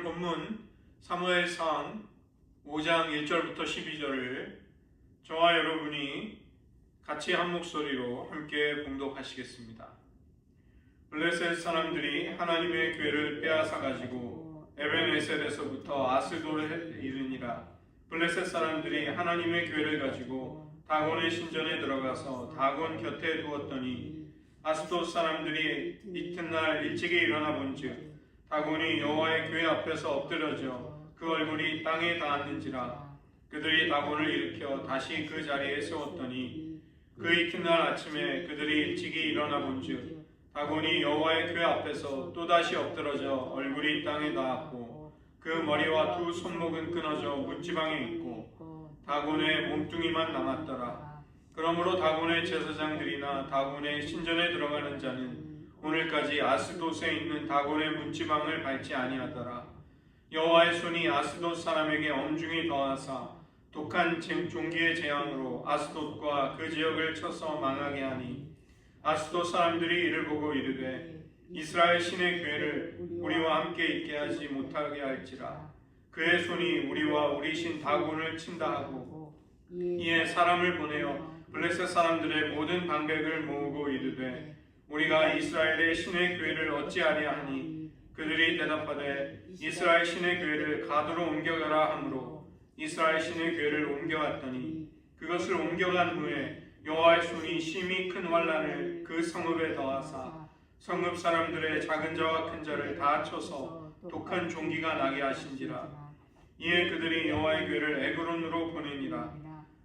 본문 사무엘상 5장 1절부터 12절을 저와 여러분이 같이 한 목소리로 함께 봉독하시겠습니다. 블레셋 사람들이 하나님의 궤를 빼앗아 가지고 에벤에셀에서부터 아스돗에 이르니라. 블레셋 사람들이 하나님의 궤를 가지고 다곤의 신전에 들어가서 다곤 곁에 두었더니 아스돗 사람들이 이튿날 일찍이 일어나 본즉 다곤이 여호와의 궤 앞에서 엎드려져 그 얼굴이 땅에 닿았는지라. 그들이 다곤을 일으켜 다시 그 자리에 세웠더니 그 이튿날 아침에 그들이 일찍이 일어나 본즉 다곤이 여호와의 궤 앞에서 또다시 엎드러져 얼굴이 땅에 닿았고 그 머리와 두 손목은 끊어져 문지방에 있고 다곤의 몸뚱이만 남았더라. 그러므로 다곤의 제사장들이나 다곤의 신전에 들어가는 자는 오늘까지 아스돗에 있는 다곤의 문지방을 밟지 아니하더라. 여호와의 손이 아스돗 사람에게 엄중히 더하사 독한 종기의 재앙으로 아스돗과 그 지역을 쳐서 망하게 하니 아스돗 사람들이 이를 보고 이르되 이스라엘 신의 궤를 우리와 함께 있게 하지 못하게 할지라. 그의 손이 우리와 우리 신 다곤을 친다 하고 이에 사람을 보내어 블레셋 사람들의 모든 방백을 모으고 이르되 우리가 이스라엘의 신의 궤를 어찌하랴 하니 그들이 대답하되 이스라엘 신의 궤를 가드로 옮겨가라 하므로 이스라엘 신의 궤를 옮겨갔더니 그것을 옮겨간 후에 여호와의 손이 심히 큰 환난을 그 성읍에 더하사 성읍 사람들의 작은 자와 큰 자를 다 쳐서 독한 종기가 나게 하신지라. 이에 그들이 여호와의 궤를 에그론으로 보내니라.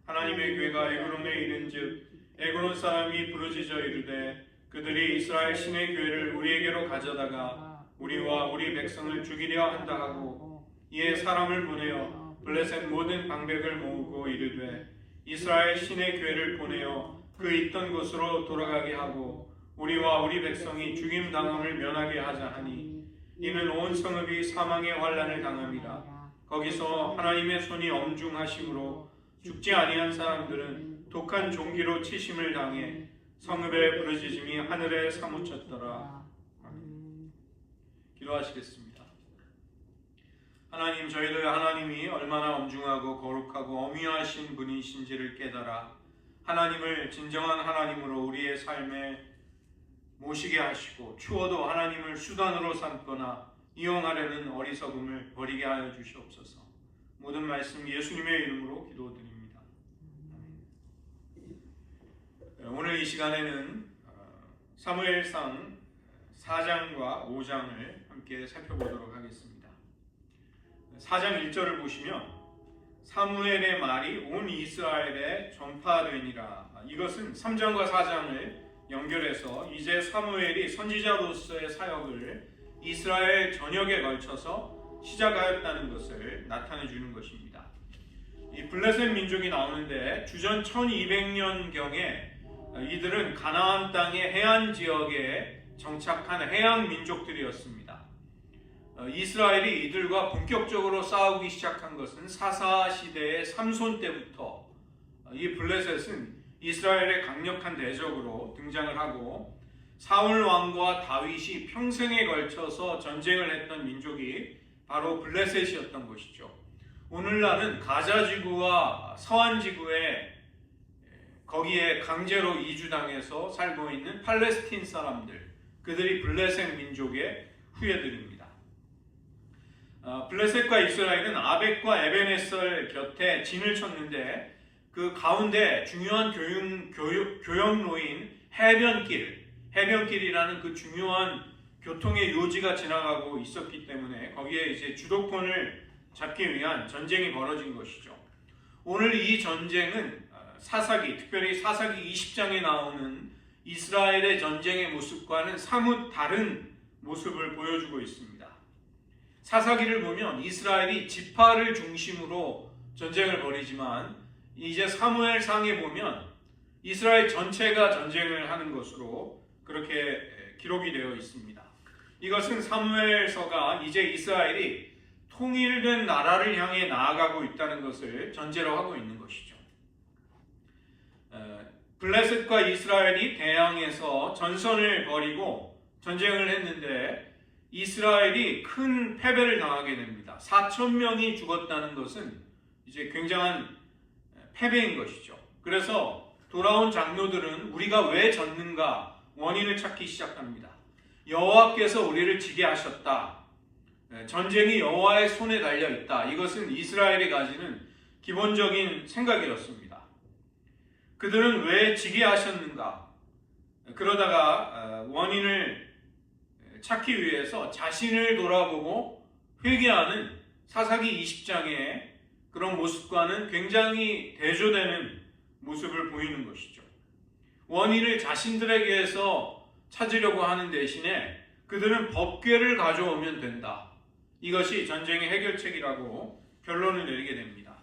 하나님의 궤가 에그론에 이른즉 에그론 사람이 부르짖어 이르되 그들이 이스라엘 신의 궤를 우리에게로 가져다가 우리와 우리 백성을 죽이려 한다 하고 이에 사람을 보내어 블레셋 모든 방백을 모으고 이르되 이스라엘 신의 궤를 보내어 그 있던 곳으로 돌아가게 하고 우리와 우리 백성이 죽임 당함을 면하게 하자 하니 이는 온 성읍이 사망의 환난을 당함이라. 거기서 하나님의 손이 엄중하심으로 죽지 아니한 사람들은 독한 종기로 치심을 당해 성읍의 부르짖음이 하늘에 사무쳤더라. 기도하시겠습니다. 하나님, 저희들 하나님이 얼마나 엄중하고 거룩하고 엄위하신 분이신지를 깨달아 하나님을 진정한 하나님으로 우리의 삶에 모시게 하시고 추워도 하나님을 수단으로 삼거나 이용하려는 어리석음을 버리게 하여 주시옵소서. 모든 말씀 예수님의 이름으로 기도드립니다. 오늘 이 시간에는 사무엘상 4장과 5장을 함께 살펴보도록 하겠습니다. 4장 1절을 보시면 사무엘의 말이 온 이스라엘에 전파되니라. 이것은 3장과 4장을 연결해서 이제 사무엘이 선지자로서의 사역을 이스라엘 전역에 걸쳐서 시작하였다는 것을 나타내 주는 것입니다. 이 블레셋 민족이 나오는데 주전 1200년경에 이들은 가나안 땅의 해안 지역에 정착한 해양 민족들이었습니다. 이스라엘이 이들과 본격적으로 싸우기 시작한 것은 사사 시대의 삼손 때부터 이 블레셋은 이스라엘의 강력한 대적으로 등장을 하고 사울 왕과 다윗이 평생에 걸쳐서 전쟁을 했던 민족이 바로 블레셋이었던 것이죠. 오늘날은 가자 지구와 서한 지구에 거기에 강제로 이주당해서 살고 있는 팔레스틴 사람들, 그들이 블레셋 민족의 후예들입니다. 블레셋과 이스라엘은 아벡과 에벤에셀 곁에 진을 쳤는데 그 가운데 중요한 교역로인 해변길이라는 그 중요한 교통의 요지가 지나가고 있었기 때문에 거기에 이제 주도권을 잡기 위한 전쟁이 벌어진 것이죠. 오늘 이 전쟁은 사사기, 특별히 사사기 20장에 나오는 이스라엘의 전쟁의 모습과는 사뭇 다른 모습을 보여주고 있습니다. 사사기를 보면 이스라엘이 지파를 중심으로 전쟁을 벌이지만 이제 사무엘상에 보면 이스라엘 전체가 전쟁을 하는 것으로 그렇게 기록이 되어 있습니다. 이것은 사무엘서가 이제 이스라엘이 통일된 나라를 향해 나아가고 있다는 것을 전제로 하고 있는 것이죠. 블레셋과 이스라엘이 대항해서 전선을 벌이고 전쟁을 했는데 이스라엘이 큰 패배를 당하게 됩니다. 4천 명이 죽었다는 것은 이제 굉장한 패배인 것이죠. 그래서 돌아온 장로들은 우리가 왜 졌는가 원인을 찾기 시작합니다. 여호와께서 우리를 지게 하셨다. 전쟁이 여호와의 손에 달려 있다. 이것은 이스라엘이 가지는 기본적인 생각이었습니다. 그들은 왜 지게 하셨는가? 그러다가 원인을 찾기 위해서 자신을 돌아보고 회개하는 사사기 20장의 그런 모습과는 굉장히 대조되는 모습을 보이는 것이죠. 원인을 자신들에게서 찾으려고 하는 대신에 그들은 법궤를 가져오면 된다. 이것이 전쟁의 해결책이라고 결론을 내리게 됩니다.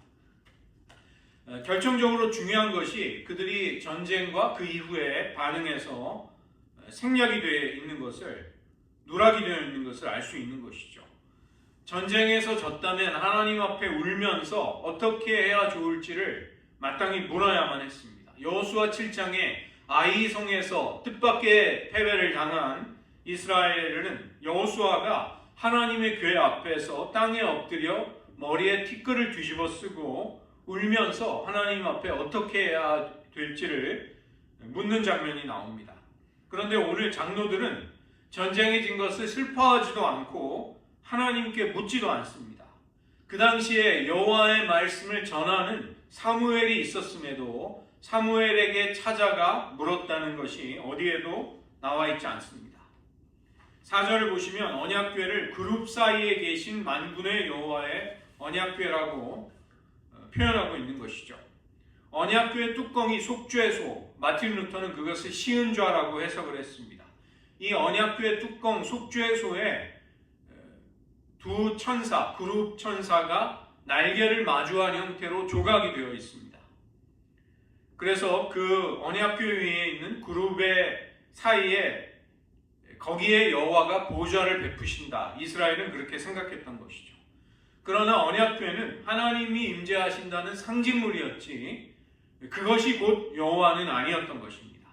결정적으로 중요한 것이 그들이 전쟁과 그 이후에 반응해서 생략이 되어 있는 것을, 누락이 되어 있는 것을 알 수 있는 것이죠. 전쟁에서 졌다면 하나님 앞에 울면서 어떻게 해야 좋을지를 마땅히 물어야만 했습니다. 여호수아 7장에 아이성에서 뜻밖의 패배를 당한 이스라엘은 여호수아가 하나님의 궤 앞에서 땅에 엎드려 머리에 티끌을 뒤집어 쓰고 울면서 하나님 앞에 어떻게 해야 될지를 묻는 장면이 나옵니다. 그런데 오늘 장로들은 전쟁에 진 것을 슬퍼하지도 않고 하나님께 묻지도 않습니다. 그 당시에 여호와의 말씀을 전하는 사무엘이 있었음에도 사무엘에게 찾아가 물었다는 것이 어디에도 나와 있지 않습니다. 4절을 보시면 언약궤를 그룹 사이에 계신 만군의 여호와의 언약궤라고 표현하고 있는 것이죠. 언약궤의 뚜껑이 속죄소, 마틴 루터는 그것을 시은좌라고 해석을 했습니다. 이 언약궤의 뚜껑 속죄소에 두 천사, 그룹 천사가 날개를 마주한 형태로 조각이 되어 있습니다. 그래서 그 언약궤 위에 있는 그룹의 사이에 거기에 여호와가 보좌를 베푸신다. 이스라엘은 그렇게 생각했던 것이죠. 그러나 언약궤는 하나님이 임재하신다는 상징물이었지 그것이 곧 여호와는 아니었던 것입니다.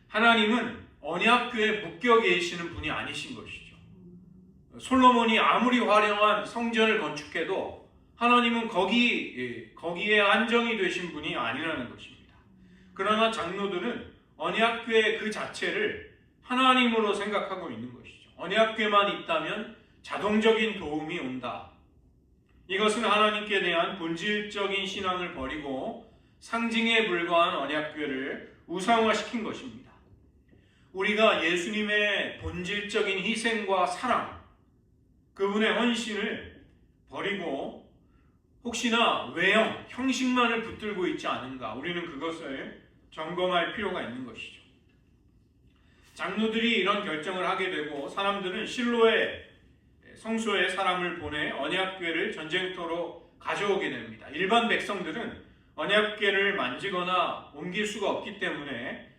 하나님은 언약궤에 묶여 계시는 분이 아니신 것이죠. 솔로몬이 아무리 화려한 성전을 건축해도 하나님은 거기에 안정이 되신 분이 아니라는 것입니다. 그러나 장로들은 언약궤 그 자체를 하나님으로 생각하고 있는 것이죠. 언약궤만 있다면 자동적인 도움이 온다. 이것은 하나님께 대한 본질적인 신앙을 버리고 상징에 불과한 언약궤를 우상화시킨 것입니다. 우리가 예수님의 본질적인 희생과 사랑, 그분의 헌신을 버리고 혹시나 외형, 형식만을 붙들고 있지 않은가, 우리는 그것을 점검할 필요가 있는 것이죠. 장로들이 이런 결정을 하게 되고 사람들은 실로의 성소에 사람을 보내 언약궤를 전쟁터로 가져오게 됩니다. 일반 백성들은 언약궤를 만지거나 옮길 수가 없기 때문에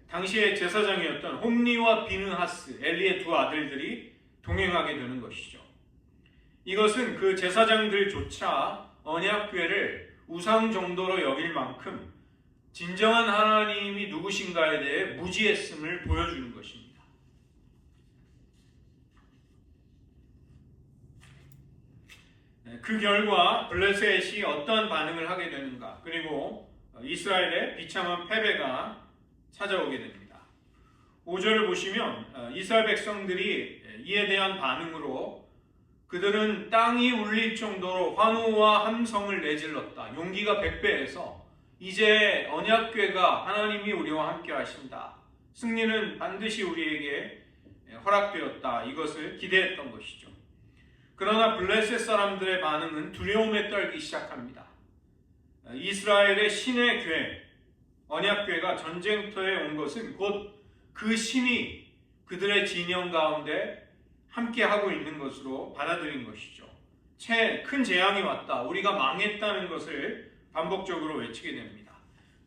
당시의 제사장이었던 홈리와 비느하스, 엘리의 두 아들들이 동행하게 되는 것이죠. 이것은 그 제사장들조차 언약궤를 우상 정도로 여길 만큼 진정한 하나님이 누구신가에 대해 무지했음을 보여주는 것입니다. 그 결과 블레셋이 어떠한 반응을 하게 되는가, 그리고 이스라엘의 비참한 패배가 찾아오게 됩니다. 5절을 보시면 이스라엘 백성들이 이에 대한 반응으로 그들은 땅이 울릴 정도로 환호와 함성을 내질렀다. 용기가 백배해서 이제 언약궤가 하나님이 우리와 함께 하신다. 승리는 반드시 우리에게 허락되었다. 이것을 기대했던 것이죠. 그러나 블레셋 사람들의 반응은 두려움에 떨기 시작합니다. 이스라엘의 신의 궤, 언약궤가 전쟁터에 온 것은 곧 그 신이 그들의 진영 가운데 함께 하고 있는 것으로 받아들인 것이죠. 큰 재앙이 왔다, 우리가 망했다는 것을 반복적으로 외치게 됩니다.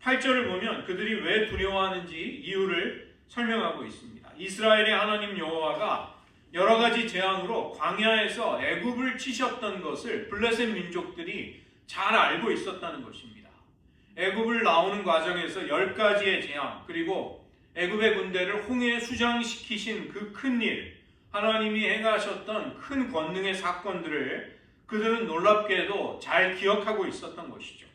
8절을 보면 그들이 왜 두려워하는지 이유를 설명하고 있습니다. 이스라엘의 하나님 여호와가 여러 가지 재앙으로 광야에서 애굽을 치셨던 것을 블레셋 민족들이 잘 알고 있었다는 것입니다. 애굽을 나오는 과정에서 10가지의 재앙, 그리고 애굽의 군대를 홍해에 수장시키신 그 큰 일, 하나님이 행하셨던 큰 권능의 사건들을 그들은 놀랍게도 잘 기억하고 있었던 것이죠.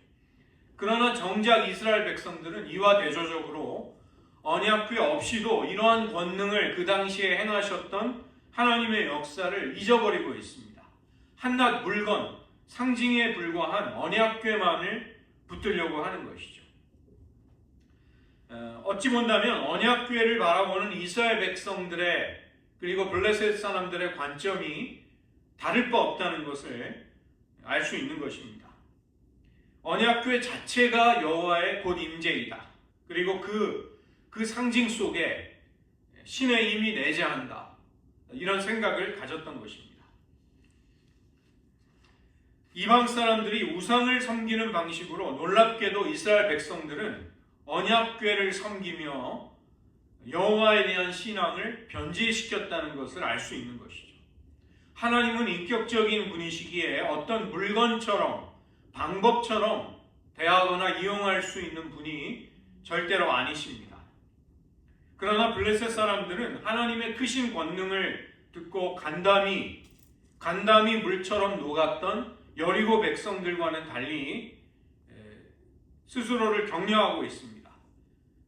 그러나 정작 이스라엘 백성들은 이와 대조적으로 언약궤 없이도 이러한 권능을 그 당시에 행하셨던 하나님의 역사를 잊어버리고 있습니다. 한낱 물건, 상징에 불과한 언약궤만을 붙들려고 하는 것이죠. 어찌 본다면 언약궤를 바라보는 이스라엘 백성들의 그리고 블레셋 사람들의 관점이 다를 바 없다는 것을 알 수 있는 것입니다. 언약궤 자체가 여호와의 곧 임재이다. 그리고 그 상징 속에 신의 힘이 내재한다. 이런 생각을 가졌던 것입니다. 이방 사람들이 우상을 섬기는 방식으로 놀랍게도 이스라엘 백성들은 언약궤를 섬기며 여호와에 대한 신앙을 변질시켰다는 것을 알 수 있는 것이죠. 하나님은 인격적인 분이시기에 어떤 물건처럼 방법처럼 대하거나 이용할 수 있는 분이 절대로 아니십니다. 그러나 블레셋 사람들은 하나님의 크신 권능을 듣고 간담이 물처럼 녹았던 여리고 백성들과는 달리 스스로를 격려하고 있습니다.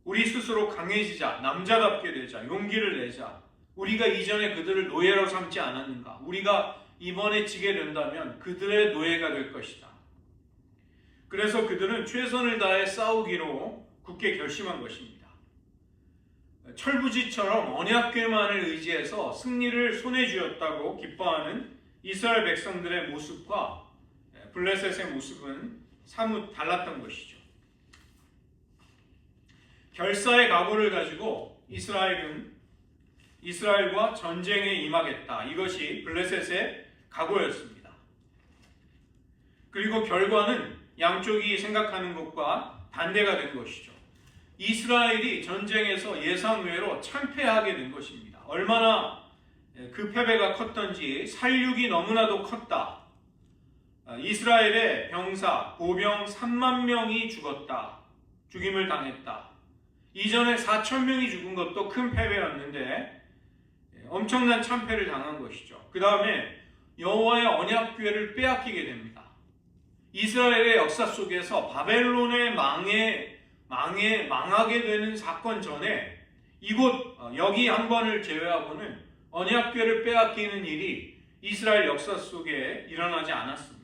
우리 스스로 강해지자, 남자답게 되자, 용기를 내자. 우리가 이전에 그들을 노예로 삼지 않았는가? 우리가 이번에 지게 된다면 그들의 노예가 될 것이다. 그래서 그들은 최선을 다해 싸우기로 굳게 결심한 것입니다. 철부지처럼 언약궤만을 의지해서 승리를 손에 쥐었다고 기뻐하는 이스라엘 백성들의 모습과 블레셋의 모습은 사뭇 달랐던 것이죠. 결사의 각오를 가지고 이스라엘과 전쟁에 임하겠다. 이것이 블레셋의 각오였습니다. 그리고 결과는 양쪽이 생각하는 것과 반대가 된 것이죠. 이스라엘이 전쟁에서 예상외로 참패하게 된 것입니다. 얼마나 그 패배가 컸던지 살육이 너무나도 컸다. 이스라엘의 병사, 보병 3만 명이 죽임을 당했다. 이전에 4천 명이 죽은 것도 큰 패배였는데 엄청난 참패를 당한 것이죠. 그 다음에 여호와의 언약궤를 빼앗기게 됩니다. 이스라엘의 역사 속에서 바벨론의 망하게 되는 사건 전에 이곳 여기 한 번을 제외하고는 언약궤를 빼앗기는 일이 이스라엘 역사 속에 일어나지 않았습니다.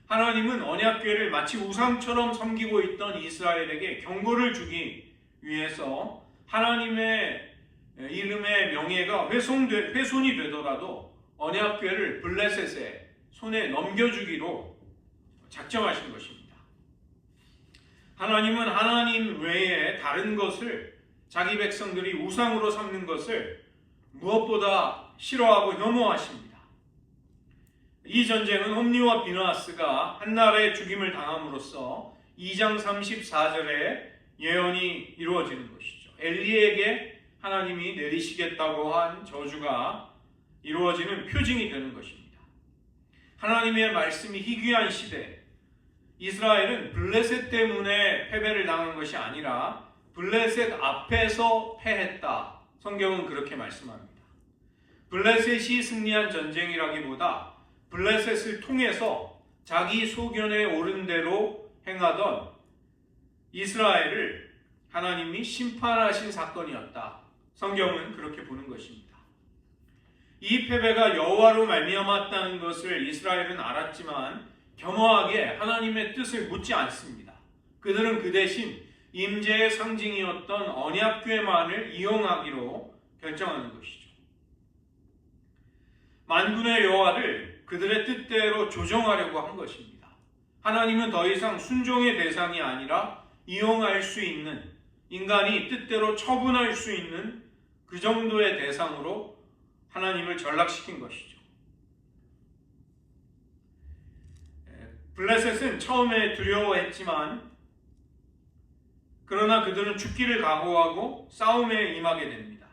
하나님은 언약궤를 마치 우상처럼 섬기고 있던 이스라엘에게 경고를 주기 위해서 하나님의 이름의 명예가 훼손이 되더라도 언약궤를 블레셋의 손에 넘겨주기로 작정하신 것입니다. 하나님은 하나님 외에 다른 것을 자기 백성들이 우상으로 삼는 것을 무엇보다 싫어하고 혐오하십니다. 이 전쟁은 홈니와 비느하스가 한날에 죽임을 당함으로써 2장 34절에 예언이 이루어지는 것이죠. 엘리에게 하나님이 내리시겠다고 한 저주가 이루어지는 표징이 되는 것입니다. 하나님의 말씀이 희귀한 시대, 이스라엘은 블레셋 때문에 패배를 당한 것이 아니라 블레셋 앞에서 패했다. 성경은 그렇게 말씀합니다. 블레셋이 승리한 전쟁이라기보다 블레셋을 통해서 자기 소견에 옳은 대로 행하던 이스라엘을 하나님이 심판하신 사건이었다. 성경은 그렇게 보는 것입니다. 이 패배가 여호와로 말미암았다는 것을 이스라엘은 알았지만 겸허하게 하나님의 뜻을 묻지 않습니다. 그들은 그 대신 임재의 상징이었던 언약궤만을 이용하기로 결정하는 것이죠. 만군의 여호와를 그들의 뜻대로 조정하려고 한 것입니다. 하나님은 더 이상 순종의 대상이 아니라 이용할 수 있는, 인간이 뜻대로 처분할 수 있는 그 정도의 대상으로 하나님을 전락시킨 것이죠. 블레셋은 처음에 두려워했지만 그러나 그들은 죽기를 각오하고 싸움에 임하게 됩니다.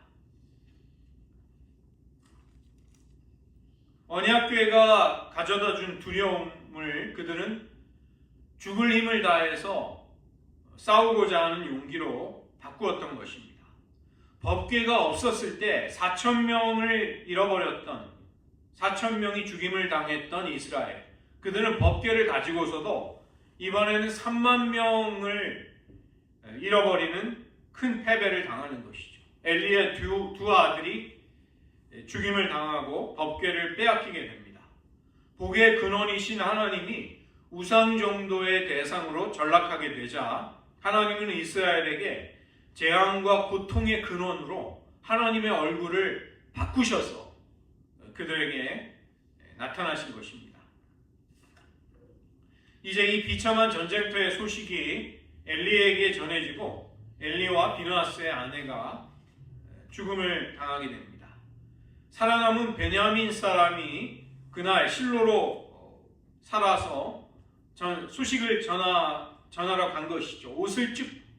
언약궤가 가져다 준 두려움을 그들은 죽을 힘을 다해서 싸우고자 하는 용기로 바꾸었던 것입니다. 법궤가 없었을 때 4,000명을 잃어버렸던 4,000명이 죽임을 당했던 이스라엘, 그들은 법궤를 가지고서도 이번에는 3만 명을 잃어버리는 큰 패배를 당하는 것이죠. 엘리의 두 아들이 죽임을 당하고 법궤를 빼앗기게 됩니다. 복의 근원이신 하나님이 우상 정도의 대상으로 전락하게 되자 하나님은 이스라엘에게 재앙과 고통의 근원으로 하나님의 얼굴을 바꾸셔서 그들에게 나타나신 것입니다. 이제 이 비참한 전쟁터의 소식이 엘리에게 전해지고 엘리와 비느하스의 아내가 죽음을 당하게 됩니다. 살아남은 베냐민 사람이 그날 실로로 살아서 소식을 전하러 간 것이죠. 옷을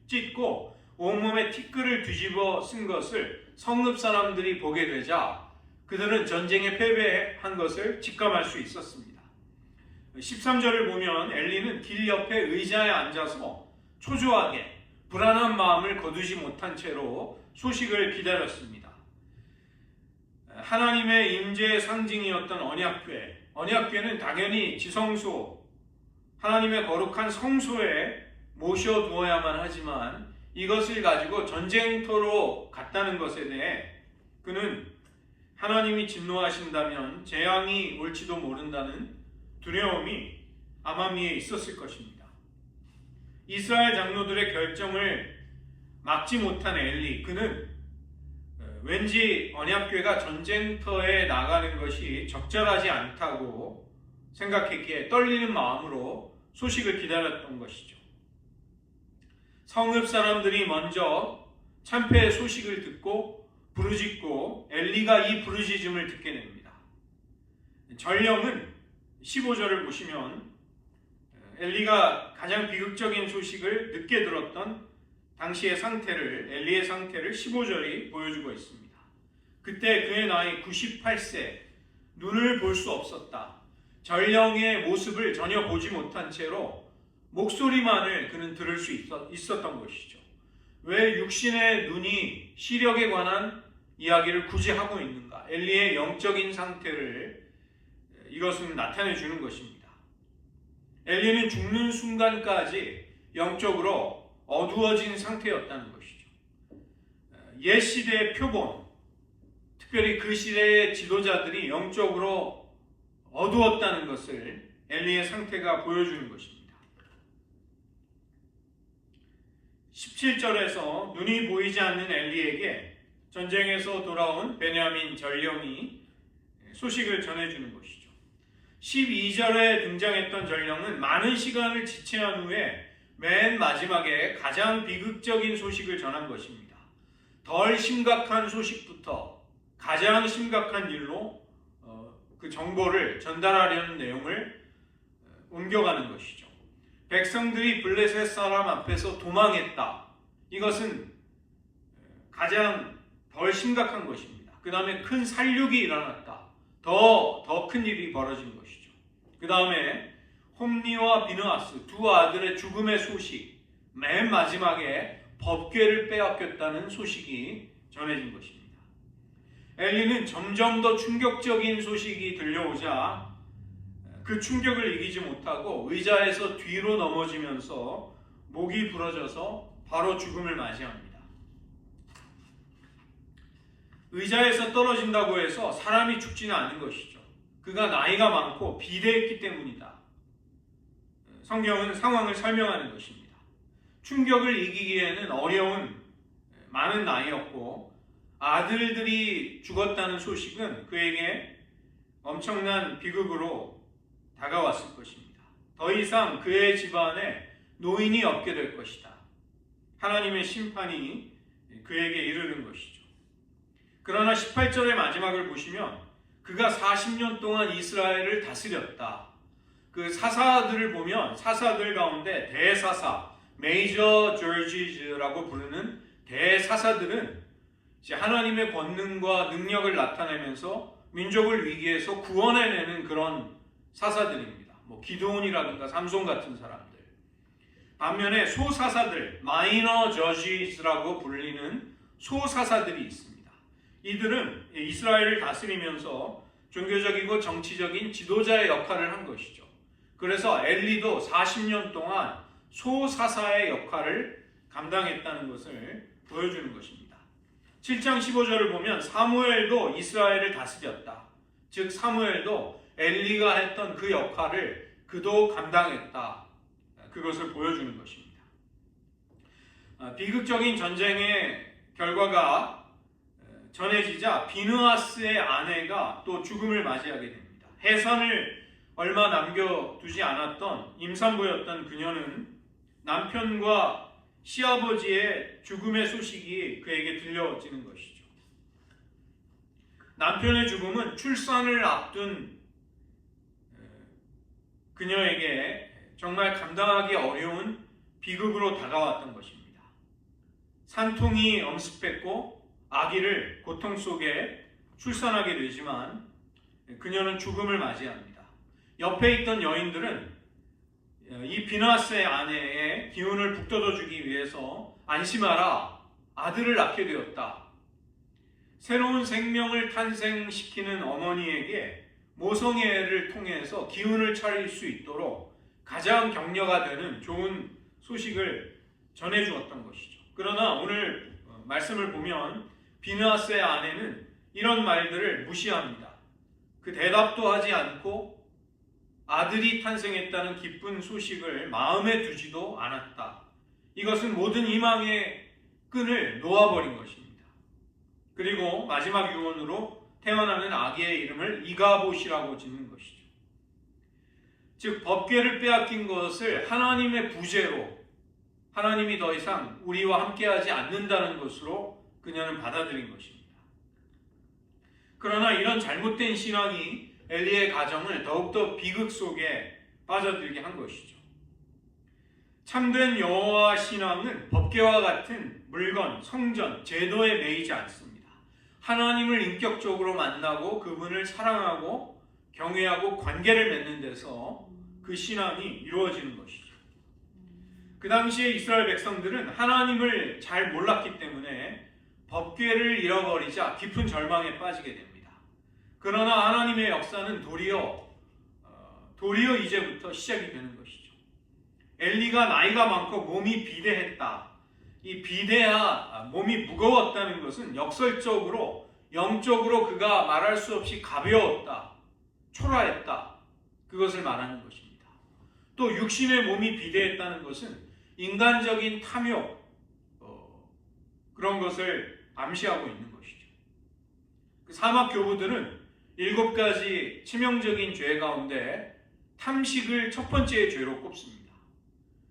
찢고 온몸에 티끌을 뒤집어 쓴 것을 성읍 사람들이 보게 되자 그들은 전쟁에 패배한 것을 직감할 수 있었습니다. 13절을 보면 엘리는 길 옆에 의자에 앉아서 초조하게 불안한 마음을 거두지 못한 채로 소식을 기다렸습니다. 하나님의 임재의 상징이었던 언약궤는 당연히 지성소, 하나님의 거룩한 성소에 모셔두어야만 하지만 이것을 가지고 전쟁터로 갔다는 것에 대해 그는 하나님이 진노하신다면 재앙이 올지도 모른다는 두려움이 암암리에 있었을 것입니다. 이스라엘 장로들의 결정을 막지 못한 엘리, 그는 왠지 언약궤가 전쟁터에 나가는 것이 적절하지 않다고 생각했기에 떨리는 마음으로 소식을 기다렸던 것이죠. 성읍 사람들이 먼저 참패의 소식을 듣고 부르짖고 엘리가 이 부르짖음을 듣게 됩니다. 전령은 15절을 보시면 엘리가 가장 비극적인 소식을 늦게 들었던 당시의 상태를, 엘리의 상태를 15절이 보여주고 있습니다. 그때 그의 나이 98세, 눈을 볼 수 없었다. 전령의 모습을 전혀 보지 못한 채로 목소리만을 그는 들을 수 있었던 것이죠. 왜 육신의 눈이 시력에 관한 이야기를 굳이 하고 있는가? 엘리의 영적인 상태를 이것은 나타내 주는 것입니다. 엘리는 죽는 순간까지 영적으로 어두워진 상태였다는 것이죠. 옛 시대의 표본, 특별히 그 시대의 지도자들이 영적으로 어두웠다는 것을 엘리의 상태가 보여주는 것입니다. 17절에서 눈이 보이지 않는 엘리에게 전쟁에서 돌아온 베냐민 전령이 소식을 전해주는 것이죠. 12절에 등장했던 전령은 많은 시간을 지체한 후에 맨 마지막에 가장 비극적인 소식을 전한 것입니다. 덜 심각한 소식부터 가장 심각한 일로 그 정보를 전달하려는 내용을 옮겨가는 것이죠. 백성들이 블레셋 사람 앞에서 도망했다. 이것은 가장 덜 심각한 것입니다. 그 다음에 큰 살육이 일어났다. 더 큰 일이 벌어진 것이죠. 그 다음에 홈리와 비느하스 두 아들의 죽음의 소식, 맨 마지막에 법궤를 빼앗겼다는 소식이 전해진 것입니다. 엘리는 점점 더 충격적인 소식이 들려오자 그 충격을 이기지 못하고 의자에서 뒤로 넘어지면서 목이 부러져서 바로 죽음을 맞이합니다. 의자에서 떨어진다고 해서 사람이 죽지는 않은 것이죠. 그가 나이가 많고 비대했기 때문이다. 성경은 상황을 설명하는 것입니다. 충격을 이기기에는 어려운 많은 나이였고 아들들이 죽었다는 소식은 그에게 엄청난 비극으로 다가왔을 것입니다. 더 이상 그의 집안에 노인이 없게 될 것이다. 하나님의 심판이 그에게 이르는 것이죠. 그러나 18절의 마지막을 보시면 그가 40년 동안 이스라엘을 다스렸다. 그 사사들을 보면 사사들 가운데 대사사, 메이저 저지즈라고 부르는 대사사들은 하나님의 권능과 능력을 나타내면서 민족을 위기에서 구원해내는 그런 사사들입니다. 기드온이라든가 삼손 같은 사람들. 반면에 소사사들, 마이너 저지스라고 불리는 소사사들이 있습니다. 이들은 이스라엘을 다스리면서 종교적이고 정치적인 지도자의 역할을 한 것이죠. 그래서 엘리도 40년 동안 소사사의 역할을 감당했다는 것을 보여주는 것입니다. 7장 15절을 보면 사무엘도 이스라엘을 다스렸다. 즉 사무엘도 엘리가 했던 그 역할을 그도 감당했다. 그것을 보여주는 것입니다. 비극적인 전쟁의 결과가 전해지자 비느하스의 아내가 또 죽음을 맞이하게 됩니다. 해산을 얼마 남겨두지 않았던 임산부였던 그녀는 남편과 시아버지의 죽음의 소식이 그에게 들려지는 것이죠. 남편의 죽음은 출산을 앞둔 그녀에게 정말 감당하기 어려운 비극으로 다가왔던 것입니다. 산통이 엄습했고 아기를 고통 속에 출산하게 되지만 그녀는 죽음을 맞이합니다. 옆에 있던 여인들은 이 비느하스의 아내의 기운을 북돋워주기 위해서 안심하라, 아들을 낳게 되었다. 새로운 생명을 탄생시키는 어머니에게 모성애를 통해서 기운을 차릴 수 있도록 가장 격려가 되는 좋은 소식을 전해주었던 것이죠. 그러나 오늘 말씀을 보면 비느하스의 아내는 이런 말들을 무시합니다. 그 대답도 하지 않고 아들이 탄생했다는 기쁜 소식을 마음에 두지도 않았다. 이것은 모든 희망의 끈을 놓아버린 것입니다. 그리고 마지막 유언으로 태어나는 아기의 이름을 이가봇이라고 짓는 것이죠. 즉 법궤를 빼앗긴 것을 하나님의 부재로, 하나님이 더 이상 우리와 함께하지 않는다는 것으로 그녀는 받아들인 것입니다. 그러나 이런 잘못된 신앙이 엘리의 가정을 더욱더 비극 속에 빠져들게 한 것이죠. 참된 여호와 신앙은 법궤와 같은 물건, 성전, 제도에 매이지 않습니다. 하나님을 인격적으로 만나고 그분을 사랑하고 경외하고 관계를 맺는 데서 그 신앙이 이루어지는 것이죠. 그 당시에 이스라엘 백성들은 하나님을 잘 몰랐기 때문에 법궤를 잃어버리자 깊은 절망에 빠지게 됩니다. 그러나 하나님의 역사는 도리어 이제부터 시작이 되는 것이죠. 엘리가 나이가 많고 몸이 비대했다. 이 몸이 무거웠다는 것은 역설적으로 영적으로 그가 말할 수 없이 가벼웠다, 초라했다. 그것을 말하는 것입니다. 또 육신의 몸이 비대했다는 것은 인간적인 탐욕, 그런 것을 암시하고 있는 것이죠. 그 사막 교부들은 7가지 치명적인 죄 가운데 탐식을 첫 번째 죄로 꼽습니다.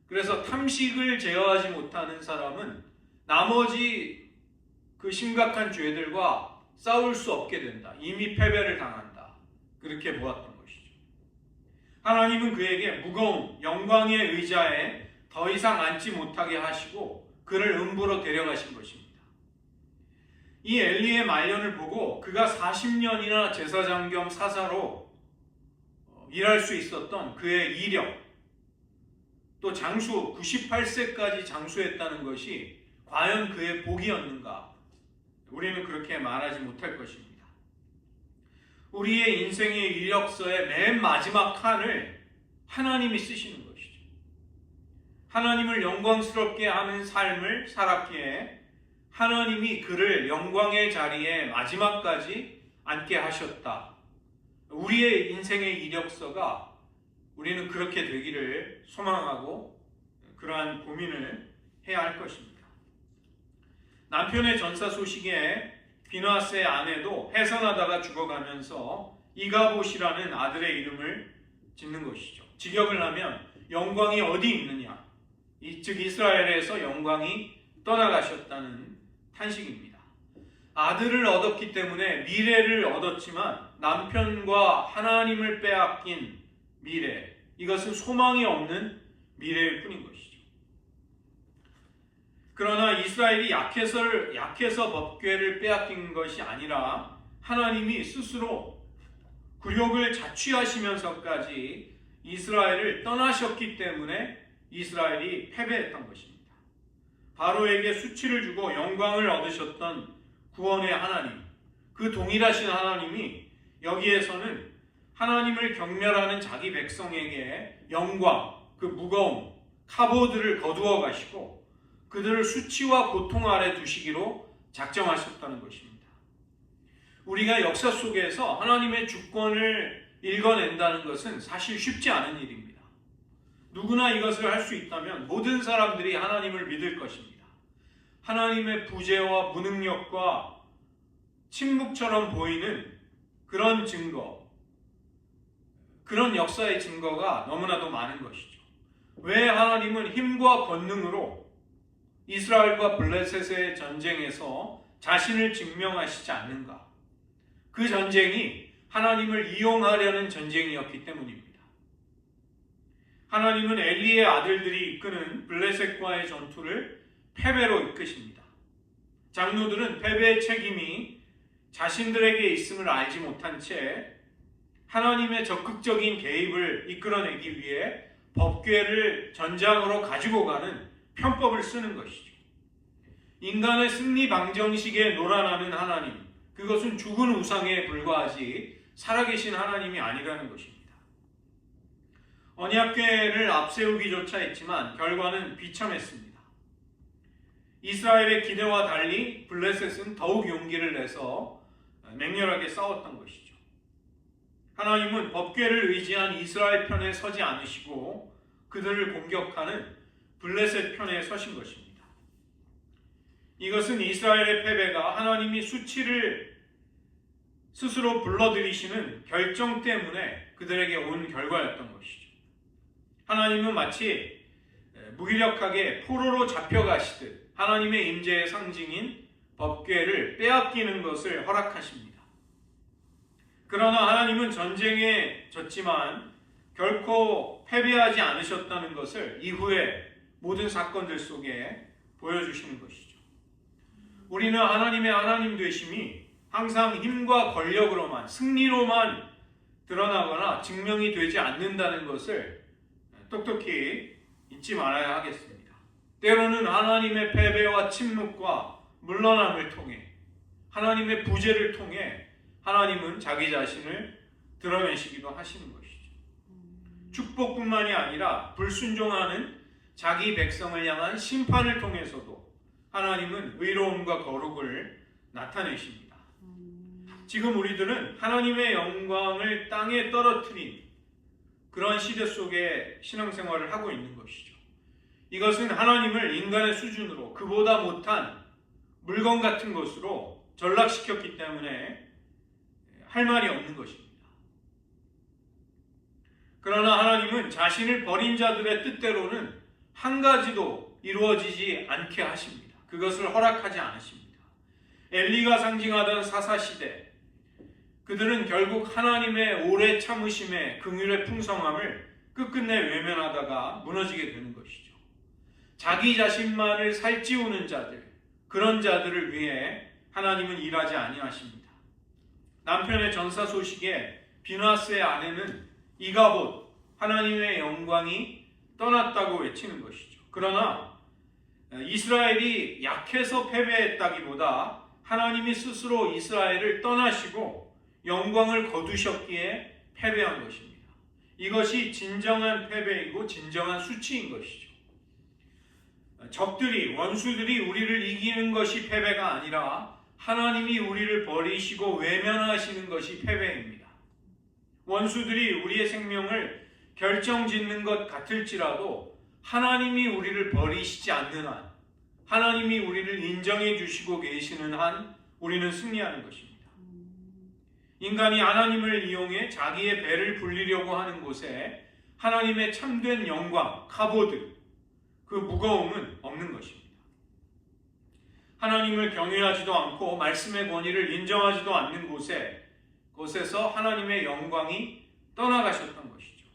그래서 탐식을 제어하지 못하는 사람은 나머지 그 심각한 죄들과 싸울 수 없게 된다. 이미 패배를 당한다. 그렇게 보았던 것이죠. 하나님은 그에게 무거운 영광의 의자에 더 이상 앉지 못하게 하시고 그를 음부로 데려가신 것입니다. 이 엘리의 말년을 보고 그가 40년이나 제사장 겸 사사로 일할 수 있었던 그의 이력, 또 장수 98세까지 장수했다는 것이 과연 그의 복이었는가? 우리는 그렇게 말하지 못할 것입니다. 우리의 인생의 이력서의 맨 마지막 칸을 하나님이 쓰시는 것이죠. 하나님을 영광스럽게 하는 삶을 살았기에 하나님이 그를 영광의 자리에 마지막까지 앉게 하셨다. 우리의 인생의 이력서가 우리는 그렇게 되기를 소망하고 그러한 고민을 해야 할 것입니다. 남편의 전사 소식에 비느하스의 아내도 해산하다가 죽어가면서 이가봇이라는 아들의 이름을 짓는 것이죠. 직역을 하면 영광이 어디 있느냐, 즉 이스라엘에서 영광이 떠나가셨다는 탄식입니다. 아들을 얻었기 때문에 미래를 얻었지만 남편과 하나님을 빼앗긴 미래, 이것은 소망이 없는 미래일 뿐인 것이죠. 그러나 이스라엘이 약해서 법궤를 빼앗긴 것이 아니라 하나님이 스스로 굴욕을 자취하시면서까지 이스라엘을 떠나셨기 때문에 이스라엘이 패배했던 것입니다. 바로에게 수치를 주고 영광을 얻으셨던 구원의 하나님, 그 동일하신 하나님이 여기에서는 하나님을 경멸하는 자기 백성에게 영광, 그 무거움, 카보드를 거두어 가시고 그들을 수치와 고통 아래 두시기로 작정하셨다는 것입니다. 우리가 역사 속에서 하나님의 주권을 읽어낸다는 것은 사실 쉽지 않은 일입니다. 누구나 이것을 할 수 있다면 모든 사람들이 하나님을 믿을 것입니다. 하나님의 부재와 무능력과 침묵처럼 보이는 그런 증거, 그런 역사의 증거가 너무나도 많은 것이죠. 왜 하나님은 힘과 권능으로 이스라엘과 블레셋의 전쟁에서 자신을 증명하시지 않는가? 그 전쟁이 하나님을 이용하려는 전쟁이었기 때문입니다. 하나님은 엘리의 아들들이 이끄는 블레셋과의 전투를 패배로 이끄십니다. 장로들은 패배의 책임이 자신들에게 있음을 알지 못한 채 하나님의 적극적인 개입을 이끌어내기 위해 법궤를 전장으로 가지고 가는 편법을 쓰는 것이죠. 인간의 승리 방정식에 놀아나는 하나님, 그것은 죽은 우상에 불과하지 살아계신 하나님이 아니라는 것입니다. 언약궤를 앞세우기조차 했지만 결과는 비참했습니다. 이스라엘의 기대와 달리 블레셋은 더욱 용기를 내서 맹렬하게 싸웠던 것이죠. 하나님은 법궤를 의지한 이스라엘 편에 서지 않으시고 그들을 공격하는 블레셋 편에 서신 것입니다. 이것은 이스라엘의 패배가 하나님이 수치를 스스로 불러들이시는 결정 때문에 그들에게 온 결과였던 것이죠. 하나님은 마치 무기력하게 포로로 잡혀가시듯 하나님의 임재의 상징인 법궤를 빼앗기는 것을 허락하십니다. 그러나 하나님은 전쟁에 졌지만 결코 패배하지 않으셨다는 것을 이후에 모든 사건들 속에 보여주시는 것이죠. 우리는 하나님의 하나님 되심이 항상 힘과 권력으로만, 승리로만 드러나거나 증명이 되지 않는다는 것을 똑똑히 잊지 말아야 하겠습니다. 때로는 하나님의 패배와 침묵과 물러남을 통해, 하나님의 부재를 통해 하나님은 자기 자신을 드러내시기도 하시는 것이죠. 축복뿐만이 아니라 불순종하는 자기 백성을 향한 심판을 통해서도 하나님은 의로움과 거룩을 나타내십니다. 지금 우리들은 하나님의 영광을 땅에 떨어뜨린 그런 시대 속에 신앙생활을 하고 있는 것이죠. 이것은 하나님을 인간의 수준으로 그보다 못한 물건 같은 것으로 전락시켰기 때문에 할 말이 없는 것입니다. 그러나 하나님은 자신을 버린 자들의 뜻대로는 한 가지도 이루어지지 않게 하십니다. 그것을 허락하지 않으십니다. 엘리가 상징하던 사사시대, 그들은 결국 하나님의 오래 참으심의 긍휼의 풍성함을 끝끝내 외면하다가 무너지게 되는 것이죠. 자기 자신만을 살찌우는 자들, 그런 자들을 위해 하나님은 일하지 아니하십니다. 남편의 전사 소식에 비나스의 아내는 이가봇, 하나님의 영광이 떠났다고 외치는 것이죠. 그러나 이스라엘이 약해서 패배했다기보다 하나님이 스스로 이스라엘을 떠나시고 영광을 거두셨기에 패배한 것입니다. 이것이 진정한 패배이고 진정한 수치인 것이죠. 적들이, 원수들이 우리를 이기는 것이 패배가 아니라 하나님이 우리를 버리시고 외면하시는 것이 패배입니다. 원수들이 우리의 생명을 결정짓는 것 같을지라도 하나님이 우리를 버리시지 않는 한, 하나님이 우리를 인정해 주시고 계시는 한 우리는 승리하는 것입니다. 인간이 하나님을 이용해 자기의 배를 불리려고 하는 곳에 하나님의 참된 영광, 카보드, 그 무거움은 없는 것입니다. 하나님을 경외하지도 않고 말씀의 권위를 인정하지도 않는 곳에서 하나님의 영광이 떠나가셨던 것이죠.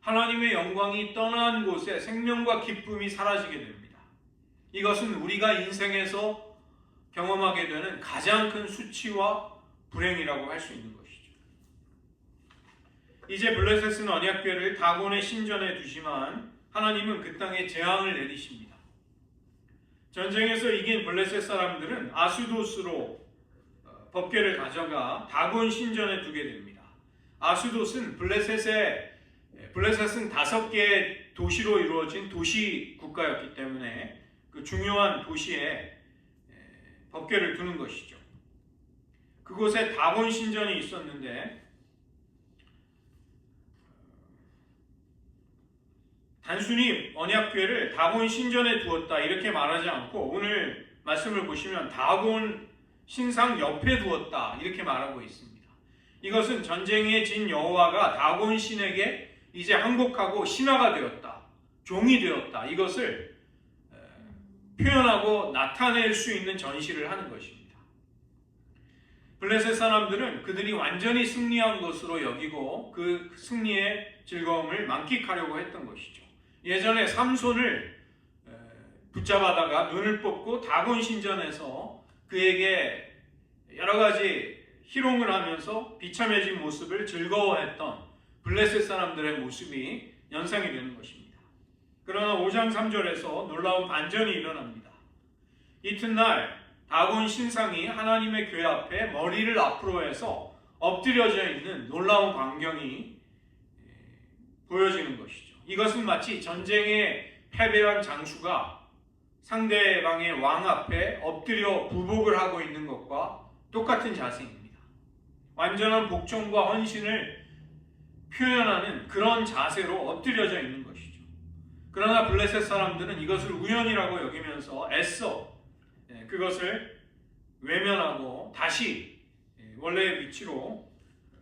하나님의 영광이 떠난 곳에 생명과 기쁨이 사라지게 됩니다. 이것은 우리가 인생에서 경험하게 되는 가장 큰 수치와 불행이라고 할 수 있는 것이죠. 이제 블레셋은 언약궤를 다곤의 신전에 두지만 하나님은 그 땅에 재앙을 내리십니다. 전쟁에서 이긴 블레셋 사람들은 아수도스로 법궤를 가져가 다곤 신전에 두게 됩니다. 아수도스는 블레셋은 5개의 도시로 이루어진 도시 국가였기 때문에 그 중요한 도시에 법궤를 두는 것이죠. 그곳에 다곤 신전이 있었는데 단순히 언약궤를 다곤 신전에 두었다 이렇게 말하지 않고 오늘 말씀을 보시면 다곤 신상 옆에 두었다 이렇게 말하고 있습니다. 이것은 전쟁에 진 여호와가 다곤 신에게 이제 항복하고 신하가 되었다, 종이 되었다 이것을 표현하고 나타낼 수 있는 전시를 하는 것입니다. 블레셋 사람들은 그들이 완전히 승리한 것으로 여기고 그 승리의 즐거움을 만끽하려고 했던 것이죠. 예전에 삼손을 붙잡아다가 눈을 뽑고 다곤 신전에서 그에게 여러 가지 희롱을 하면서 비참해진 모습을 즐거워했던 블레셋 사람들의 모습이 연상이 되는 것입니다. 그러나 5장 3절에서 놀라운 반전이 일어납니다. 이튿날 다곤 신상이 하나님의 궤 앞에 머리를 앞으로 해서 엎드려져 있는 놀라운 광경이 보여지는 것이죠. 이것은 마치 전쟁에 패배한 장수가 상대방의 왕 앞에 엎드려 부복을 하고 있는 것과 똑같은 자세입니다. 완전한 복종과 헌신을 표현하는 그런 자세로 엎드려져 있는 것이죠. 그러나 블레셋 사람들은 이것을 우연이라고 여기면서 애써 그것을 외면하고 다시 원래의 위치로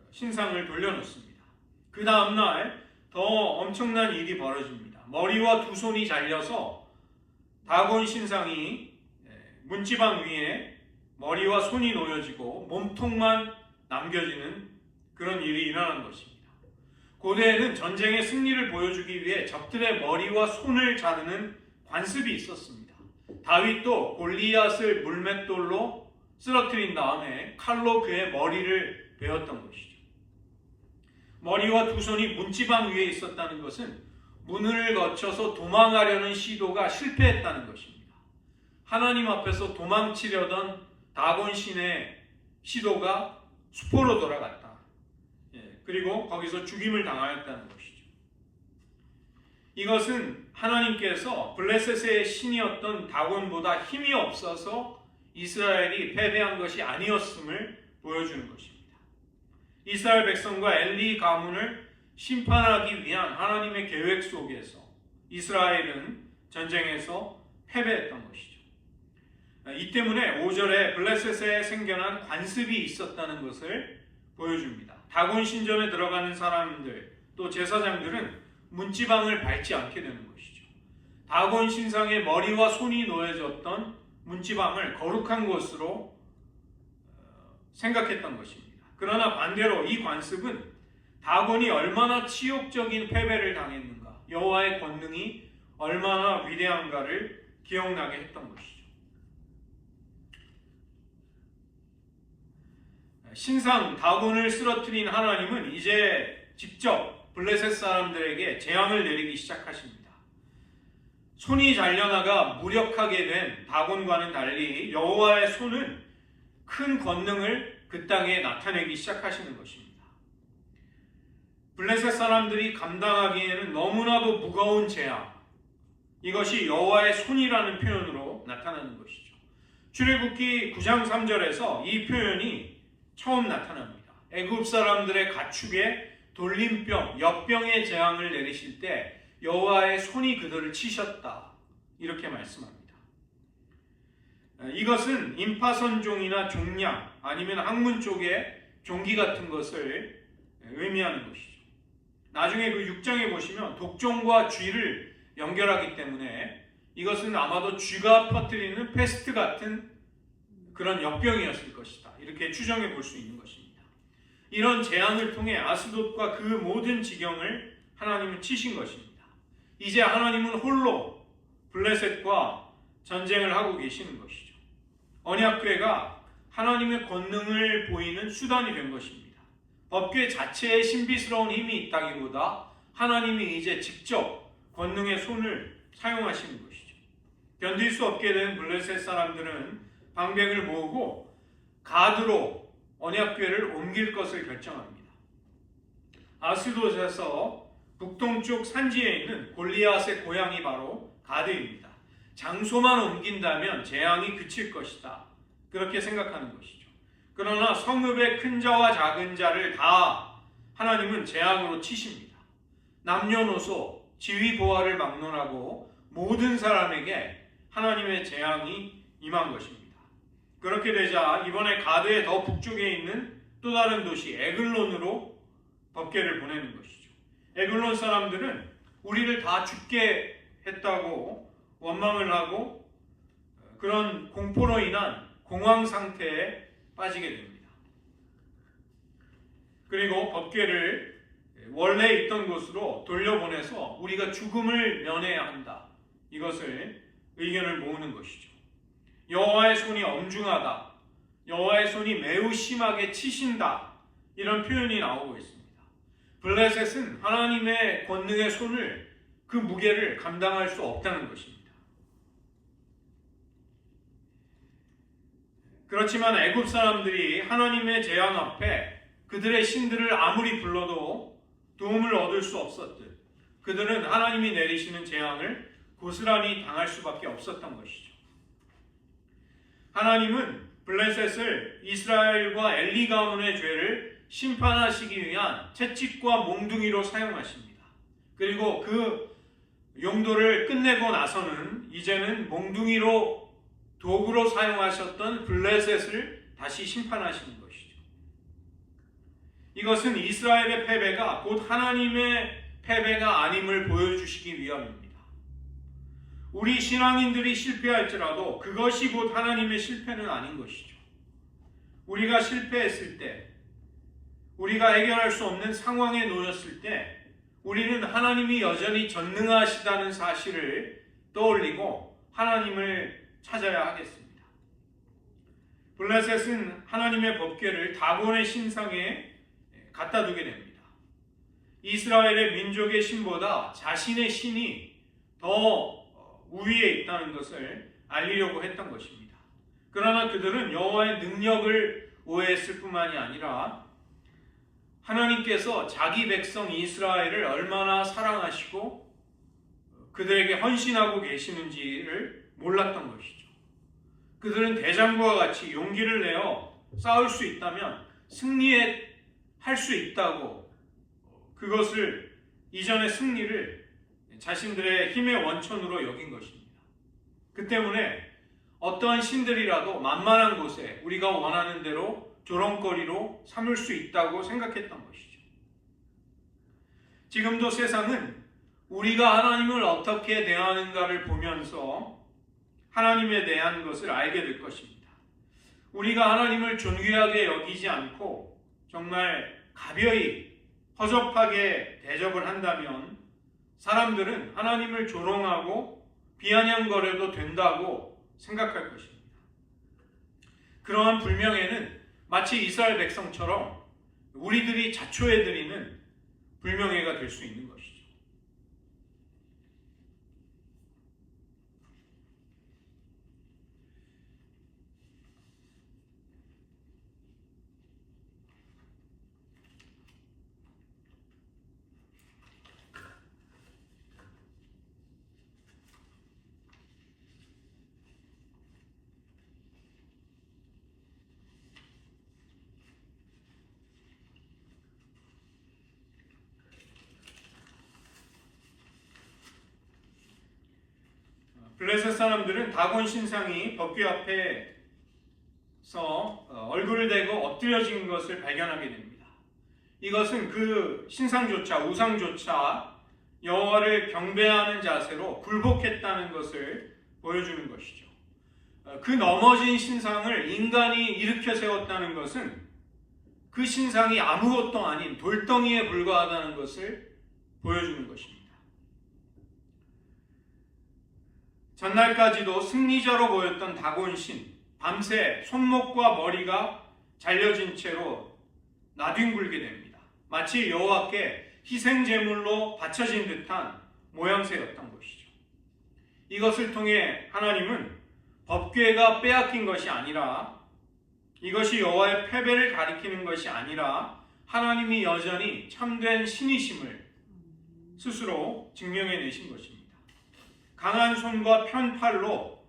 신상을 돌려놓습니다. 그 다음날 더 엄청난 일이 벌어집니다. 머리와 두 손이 잘려서 다곤 신상이 문지방 위에 머리와 손이 놓여지고 몸통만 남겨지는 그런 일이 일어난 것입니다. 고대에는 전쟁의 승리를 보여주기 위해 적들의 머리와 손을 자르는 관습이 있었습니다. 다윗도 골리앗을 물맷돌로 쓰러뜨린 다음에 칼로 그의 머리를 베었던 것이죠. 머리와 두 손이 문지방 위에 있었다는 것은 문을 거쳐서 도망하려는 시도가 실패했다는 것입니다. 하나님 앞에서 도망치려던 다곤 신의 시도가 수포로 돌아갔다. 그리고 거기서 죽임을 당하였다는 것이죠. 이것은 하나님께서 블레셋의 신이었던 다곤보다 힘이 없어서 이스라엘이 패배한 것이 아니었음을 보여주는 것입니다. 이스라엘 백성과 엘리 가문을 심판하기 위한 하나님의 계획 속에서 이스라엘은 전쟁에서 패배했던 것이죠. 이 때문에 5절에 블레셋에 생겨난 관습이 있었다는 것을 보여줍니다. 다곤 신전에 들어가는 사람들 또 제사장들은 문지방을 밟지 않게 되는 것이죠. 다곤 신상의 머리와 손이 놓여졌던 문지방을 거룩한 것으로 생각했던 것입니다. 그러나 반대로 이 관습은 다곤이 얼마나 치욕적인 패배를 당했는가, 여호와의 권능이 얼마나 위대한가를 기억나게 했던 것이죠. 신상 다곤을 쓰러뜨린 하나님은 이제 직접 블레셋 사람들에게 재앙을 내리기 시작하십니다. 손이 잘려나가 무력하게 된 다곤과는 달리 여호와의 손은 큰 권능을 그 땅에 나타내기 시작하시는 것입니다. 블레셋 사람들이 감당하기에는 너무나도 무거운 재앙, 이것이 여호와의 손이라는 표현으로 나타나는 것이죠. 출애굽기 9장 3절에서 이 표현이 처음 나타납니다. 애굽 사람들의 가축에 돌림병, 역병의 재앙을 내리실 때 여호와의 손이 그들을 치셨다 이렇게 말씀합니다. 이것은 임파선종이나 종량 아니면 학문 쪽의 종기 같은 것을 의미하는 것이죠. 나중에 그 6장에 보시면 독종과 쥐를 연결하기 때문에 이것은 아마도 쥐가 퍼뜨리는 패스트 같은 그런 역병이었을 것이다 이렇게 추정해 볼 수 있는 것입니다. 이런 재앙을 통해 아스돗과 그 모든 지경을 하나님은 치신 것입니다. 이제 하나님은 홀로 블레셋과 전쟁을 하고 계시는 것이죠. 언약궤가 하나님의 권능을 보이는 수단이 된 것입니다. 법궤 자체에 신비스러운 힘이 있다기보다 하나님이 이제 직접 권능의 손을 사용하시는 것이죠. 견딜 수 없게 된 블레셋 사람들은 방백을 모으고 가드로 언약궤를 옮길 것을 결정합니다. 아스돗에서 북동쪽 산지에 있는 골리앗의 고향이 바로 가드입니다. 장소만 옮긴다면 재앙이 그칠 것이다. 그렇게 생각하는 것이죠. 그러나 성읍의 큰 자와 작은 자를 다 하나님은 재앙으로 치십니다. 남녀노소, 지위고하를 막론하고 모든 사람에게 하나님의 재앙이 임한 것입니다. 그렇게 되자 이번에 가드의 더 북쪽에 있는 또 다른 도시 에글론으로 법궤를 보내는 것이죠. 에글론 사람들은 우리를 다 죽게 했다고 원망을 하고 그런 공포로 인한 공황 상태에 빠지게 됩니다. 그리고 법궤를 원래 있던 곳으로 돌려보내서 우리가 죽음을 면해야 한다. 이것을 의견을 모으는 것이죠. 여호와의 손이 엄중하다. 여호와의 손이 매우 심하게 치신다. 이런 표현이 나오고 있습니다. 블레셋은 하나님의 권능의 손을 그 무게를 감당할 수 없다는 것입니다. 그렇지만 애굽 사람들이 하나님의 재앙 앞에 그들의 신들을 아무리 불러도 도움을 얻을 수 없었듯 그들은 하나님이 내리시는 재앙을 고스란히 당할 수밖에 없었던 것이죠. 하나님은 블레셋을 이스라엘과 엘리 가문의 죄를 심판하시기 위한 채찍과 몽둥이로 사용하십니다. 그리고 그 용도를 끝내고 나서는 이제는 몽둥이로 도구로 사용하셨던 블레셋을 다시 심판하시는 것이죠. 이것은 이스라엘의 패배가 곧 하나님의 패배가 아님을 보여주시기 위함입니다. 우리 신앙인들이 실패할지라도 그것이 곧 하나님의 실패는 아닌 것이죠. 우리가 실패했을 때, 우리가 해결할 수 없는 상황에 놓였을 때 우리는 하나님이 여전히 전능하시다는 사실을 떠올리고 하나님을 찾아야 하겠습니다. 블레셋은 하나님의 법궤를 다곤의 신상에 갖다 두게 됩니다. 이스라엘의 민족의 신보다 자신의 신이 더 우위에 있다는 것을 알리려고 했던 것입니다. 그러나 그들은 여호와의 능력을 오해했을 뿐만이 아니라 하나님께서 자기 백성 이스라엘을 얼마나 사랑하시고 그들에게 헌신하고 계시는지를 몰랐던 것이죠. 그들은 대장부와 같이 용기를 내어 싸울 수 있다면 승리할 수 있다고 그것을 이전의 승리를 자신들의 힘의 원천으로 여긴 것입니다. 그 때문에 어떠한 신들이라도 만만한 곳에 우리가 원하는 대로 조롱거리로 삼을 수 있다고 생각했던 것이죠. 지금도 세상은 우리가 하나님을 어떻게 대하는가를 보면서 하나님에 대한 것을 알게 될 것입니다. 우리가 하나님을 존귀하게 여기지 않고 정말 가벼이 허접하게 대접을 한다면 사람들은 하나님을 조롱하고 비아냥거려도 된다고 생각할 것입니다. 그러한 불명예는 마치 이스라엘 백성처럼 우리들이 자초해드리는 불명예가 될 수 있는 것이죠. 블레셋 사람들은 다곤 신상이 법궤 앞에서 얼굴을 대고 엎드려진 것을 발견하게 됩니다. 이것은 그 신상조차 우상조차 여호와를 경배하는 자세로 굴복했다는 것을 보여주는 것이죠. 그 넘어진 신상을 인간이 일으켜 세웠다는 것은 그 신상이 아무것도 아닌 돌덩이에 불과하다는 것을 보여주는 것입니다. 전날까지도 승리자로 보였던 다곤신, 밤새 손목과 머리가 잘려진 채로 나뒹굴게 됩니다. 마치 여호와께 희생제물로 바쳐진 듯한 모양새였던 것이죠. 이것을 통해 하나님은 법궤가 빼앗긴 것이 아니라, 이것이 여호와의 패배를 가리키는 것이 아니라 하나님이 여전히 참된 신이심을 스스로 증명해내신 것입니다. 강한 손과 편팔로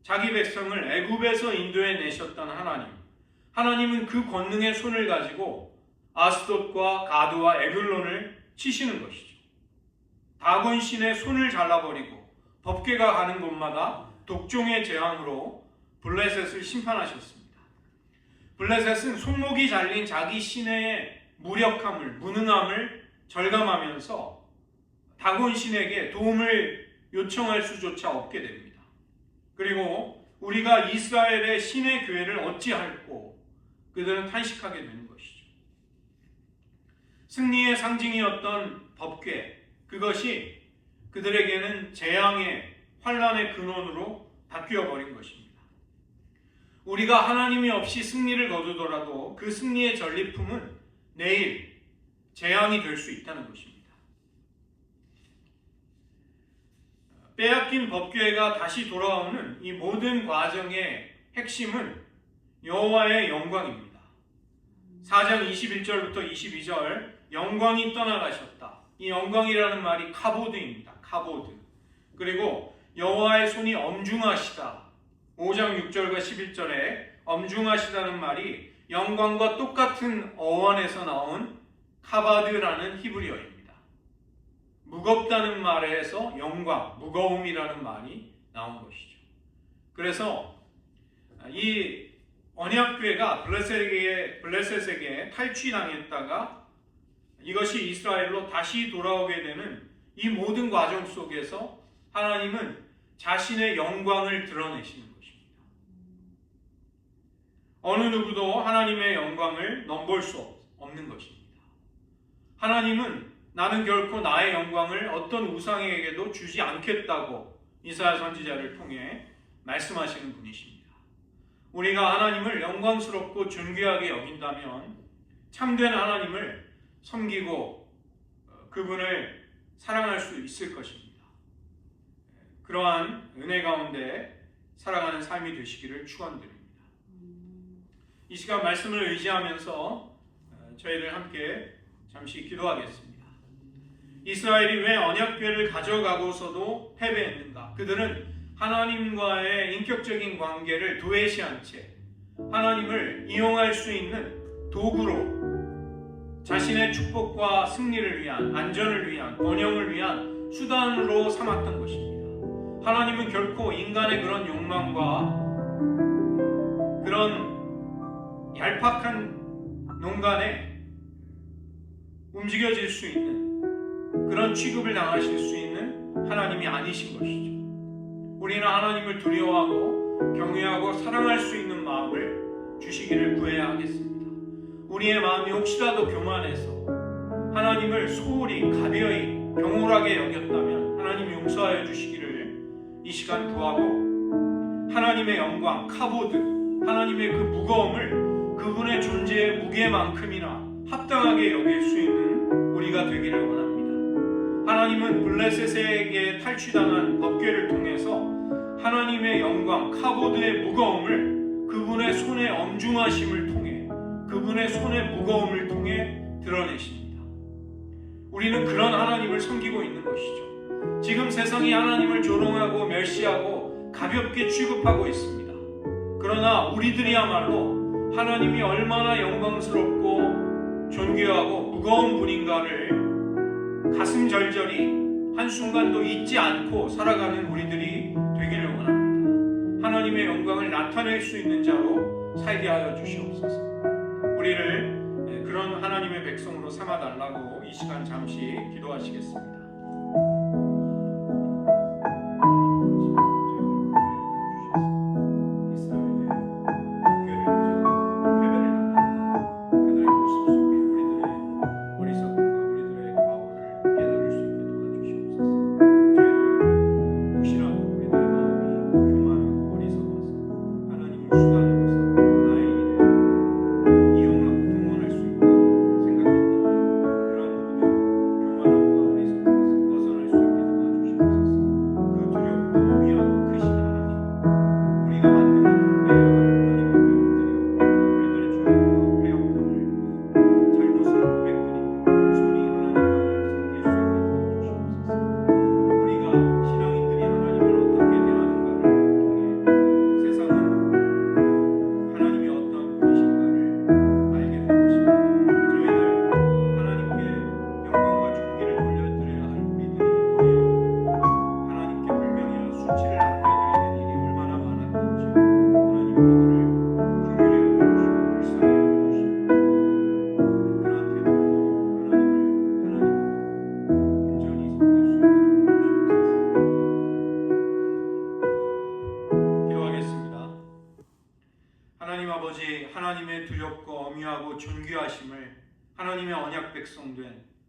자기 백성을 애굽에서 인도해내셨던 하나님은 그 권능의 손을 가지고 아스돗과 가드와 에글론을 치시는 것이죠. 다곤 신의 손을 잘라버리고 법궤가 가는 곳마다 독종의 재앙으로 블레셋을 심판하셨습니다. 블레셋은 손목이 잘린 자기 신의 무력함을, 무능함을 절감하면서 다곤 신에게 도움을 요청할 수조차 없게 됩니다. 그리고 우리가 이스라엘의 신의 교회를 어찌할꼬 그들은 탄식하게 되는 것이죠. 승리의 상징이었던 법궤, 그것이 그들에게는 재앙의 환란의 근원으로 바뀌어 버린 것입니다. 우리가 하나님이 없이 승리를 거두더라도 그 승리의 전리품은 내일 재앙이 될 수 있다는 것입니다. 빼앗긴 법궤가 다시 돌아오는 이 모든 과정의 핵심은 여호와의 영광입니다. 4장 21절부터 22절, 영광이 떠나가셨다. 이 영광이라는 말이 카보드입니다. 카보드. 그리고 여호와의 손이 엄중하시다. 5장 6절과 11절에 엄중하시다는 말이 영광과 똑같은 어원에서 나온 카바드라는 히브리어입니다. 무겁다는 말에서 영광, 무거움이라는 말이 나온 것이죠. 그래서 이 언약궤가 블레셋에게 탈취당했다가 이것이 이스라엘로 다시 돌아오게 되는 이 모든 과정 속에서 하나님은 자신의 영광을 드러내시는 것입니다. 어느 누구도 하나님의 영광을 넘볼 수 없는 것입니다. 하나님은 나는 결코 나의 영광을 어떤 우상에게도 주지 않겠다고 이사야 선지자를 통해 말씀하시는 분이십니다. 우리가 하나님을 영광스럽고 존귀하게 여긴다면 참된 하나님을 섬기고 그분을 사랑할 수 있을 것입니다. 그러한 은혜 가운데 살아가는 삶이 되시기를 축원드립니다. 이 시간 말씀을 의지하면서 저희들 함께 잠시 기도하겠습니다. 이스라엘이 왜 언약궤를 가져가고서도 패배했는가? 그들은 하나님과의 인격적인 관계를 도외시한 채 하나님을 이용할 수 있는 도구로 자신의 축복과 승리를 위한, 안전을 위한, 번영을 위한 수단으로 삼았던 것입니다. 하나님은 결코 인간의 그런 욕망과 그런 얄팍한 농간에 움직여질 수 있는 그런 취급을 당하실 수 있는 하나님이 아니신 것이죠. 우리는 하나님을 두려워하고 경외하고 사랑할 수 있는 마음을 주시기를 구해야 하겠습니다. 우리의 마음이 혹시라도 교만해서 하나님을 소홀히 가벼이 경홀하게 여겼다면 하나님이 용서하여 주시기를 이 시간 구하고, 하나님의 영광, 카보드, 하나님의 그 무거움을 그분의 존재의 무게만큼이나 합당하게 여길 수 있는 우리가 되기를 원합니다. 하나님은 블레셋에게 탈취당한 법궤를 통해서 하나님의 영광, 카보드의 무거움을 그분의 손의 엄중하심을 통해, 그분의 손의 무거움을 통해 드러내십니다. 우리는 그런 하나님을 섬기고 있는 것이죠. 지금 세상이 하나님을 조롱하고 멸시하고 가볍게 취급하고 있습니다. 그러나 우리들이야말로 하나님이 얼마나 영광스럽고 존귀하고 무거운 분인가를 가슴 절절히 한순간도 잊지 않고 살아가는 우리들이 되기를 원합니다. 하나님의 영광을 나타낼 수 있는 자로 살게 하여 주시옵소서. 우리를 그런 하나님의 백성으로 삼아달라고 이 시간 잠시 기도하시겠습니다.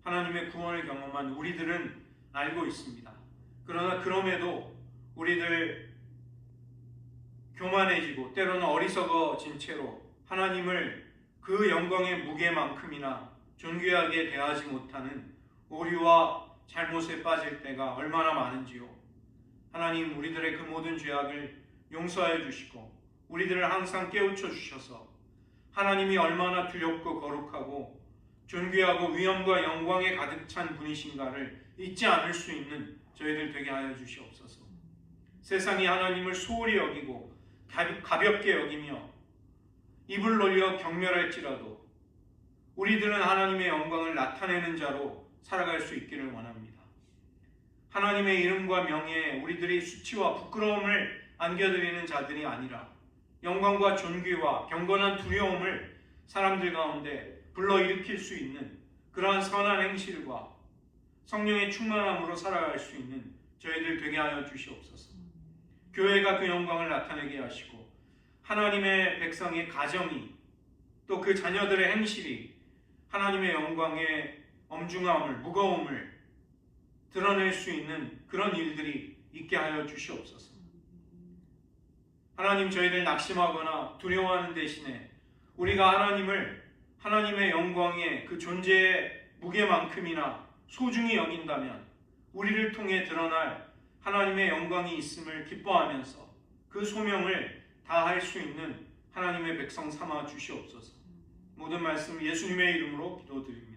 하나님의 구원을 경험한 우리들은 알고 있습니다. 그러나 그럼에도 우리들 교만해지고 때로는 어리석어진 채로 하나님을 그 영광의 무게만큼이나 존귀하게 대하지 못하는 오류와 잘못에 빠질 때가 얼마나 많은지요. 하나님, 우리들의 그 모든 죄악을 용서하여 주시고 우리들을 항상 깨우쳐 주셔서 하나님이 얼마나 두렵고 거룩하고 존귀하고 위엄과 영광에 가득 찬 분이신가를 잊지 않을 수 있는 저희들 되게 하여 주시옵소서. 세상이 하나님을 소홀히 여기고 가볍게 여기며 입을 놀려 경멸할지라도 우리들은 하나님의 영광을 나타내는 자로 살아갈 수 있기를 원합니다. 하나님의 이름과 명예에 우리들이 수치와 부끄러움을 안겨드리는 자들이 아니라 영광과 존귀와 경건한 두려움을 사람들 가운데 불러일으킬 수 있는 그러한 선한 행실과 성령의 충만함으로 살아갈 수 있는 저희들 되게 하여 주시옵소서. 교회가 그 영광을 나타내게 하시고 하나님의 백성의 가정이 또 그 자녀들의 행실이 하나님의 영광의 엄중함을, 무거움을 드러낼 수 있는 그런 일들이 있게 하여 주시옵소서. 하나님, 저희를 낙심하거나 두려워하는 대신에 우리가 하나님의 영광의 그 존재의 무게만큼이나 소중히 여긴다면 우리를 통해 드러날 하나님의 영광이 있음을 기뻐하면서 그 소명을 다할 수 있는 하나님의 백성 삼아 주시옵소서. 모든 말씀 예수님의 이름으로 기도드립니다.